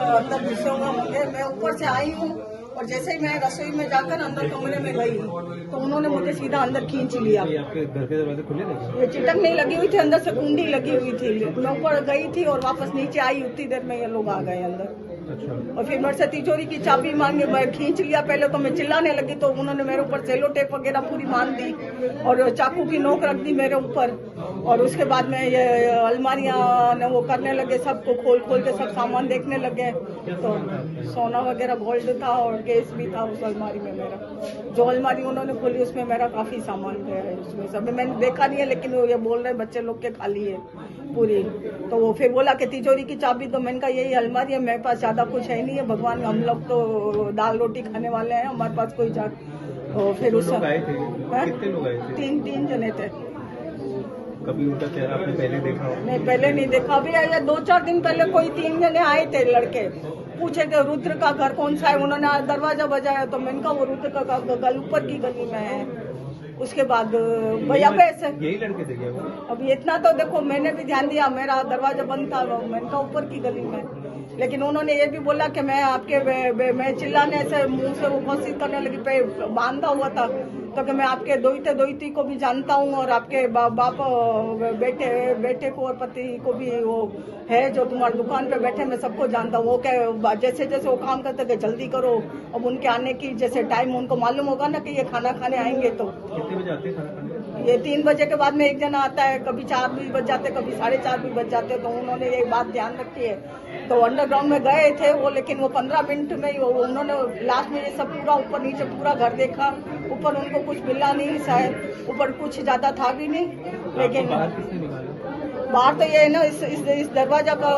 अंदर घुसे हुए होंगे। मैं ऊपर से आई हूँ और जैसे ही मैं रसोई में जाकर अंदर कमरे में गई तो उन्होंने मुझे सीधा अंदर खींच लिया। आपके घर के दरवाजे खुले थे? ये चिटक नहीं लगी हुई थी, अंदर से कुंडी लगी हुई थी। मैं ऊपर गई थी और वापस नीचे आई, उतनी देर में ये लोग आ गए अंदर। अच्छा। और फिर मेरे से तिजोरी की चाबी मांगे, मैं खींच लिया। पहले तो मैं चिल्लाने लगी तो उन्होंने मेरे ऊपर सेलो टेप वगैरह पूरी मान दी और चाकू की नोक रख दी मेरे ऊपर। और उसके बाद में ये अलमारियां ने वो करने लगे, सबको खोल खोल के सब सामान देखने लगे। तो सोना वगैरह गोल्ड था और केस भी था उस अलमारी में मेरा। जो अलमारी उन्होंने खोली उसमें मेरा काफी सामान गया है। उसमें सब मैंने देखा नहीं है, लेकिन वो ये बोल रहे बच्चे लोग के खाली है पूरी। तो वो फिर बोला कि तिजोरी की चाबी, तो मैंने कहा यही अलमारी है, मेरे पास ज्यादा कुछ है नहीं है। भगवान, हम लोग तो दाल रोटी खाने वाले हैं, हमारे पास कोई जा। तो फिर उस लोग आए थे? कितने लोग आए थे? तीन जने थे। कभी उनका चेहरा आपने पहले देखा हो? नहीं, पहले नहीं देखा। अभी 2-4 दिन पहले कोई 3 जने आए थे लड़के, पूछे थे रुद्र का घर कौन सा है। उन्होंने दरवाजा बजाया तो मैंने कहा वो रुद्र का घर ऊपर की गली में है। उसके बाद भैया पैसे, यही लड़के थे क्या वो? अभी इतना तो देखो मैंने भी ध्यान दिया, मेरा दरवाजा बंद था, मैंने कहा ऊपर की गली में। लेकिन उन्होंने ये भी बोला कि मैं आपके मैं चिल्लाने से मुंह से वो कोशिश करने लगी, पे बांधा हुआ था तो कि मैं आपके दोहिते को भी जानता हूँ और आपके बाप बेटे को और पति को भी वो है जो तुम्हारी दुकान पे बैठे, मैं सबको जानता हूँ। वो क्या जैसे जैसे वो काम करते थे जल्दी करो, अब उनके आने की जैसे टाइम उनको मालूम होगा ना कि ये खाना खाने आएंगे। तो कितने बजे आते हैं खाना खाने? ये 3 बजे के बाद में एक जना आता है, कभी 4 भी बज जाते, कभी 4:30 भी बज जाते। तो उन्होंने ये बात ध्यान रखी है। तो अंडरग्राउंड में गए थे वो, लेकिन वो 15 मिनट में ही उन्होंने लास्ट में ये सब पूरा ऊपर नीचे पूरा घर देखा। ऊपर उनको कुछ मिला नहीं, शायद ऊपर कुछ ज्यादा था भी नहीं। लेकिन बाहर किसने निकाला? बाहर तो ये है ना, इस दरवाजा का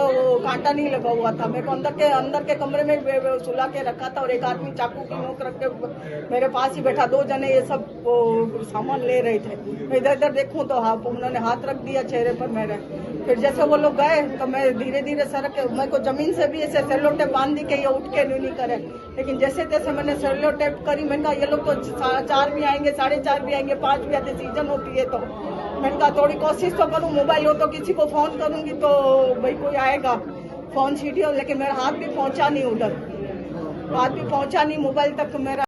कांटा नहीं लगा हुआ था। मेरे को अंदर के कमरे में सुला के रखा था और एक आदमी चाकू की नोक रख के मेरे पास ही बैठा। 2 जने ये सब सामान ले रहे थे। मैं इधर इधर देखूं तो उन्होंने हाथ रख दिया चेहरे पर मेरे। फिर जैसे वो लोग गए तो मैं धीरे धीरे सड़क के, मेरे को जमीन से भी ऐसे सेलो टेप बांध दी कि ये उठ के नहीं करे। लेकिन जैसे तैसे मैंने सेलो टेप करी। मैंने कहा ये लोग तो 4 भी आएंगे, 4:30 भी आएंगे, 5 भी आते, सीजन होती है। तो मैंने कहा थोड़ी कोशिश तो करूँ, मोबाइल हो तो किसी को फोन करूंगी तो भाई कोई आएगा, फोन सीढ़ी हो। लेकिन मेरा हाथ भी पहुंचा नहीं उधर, हाथ भी पहुंचा नहीं मोबाइल तक मेरा।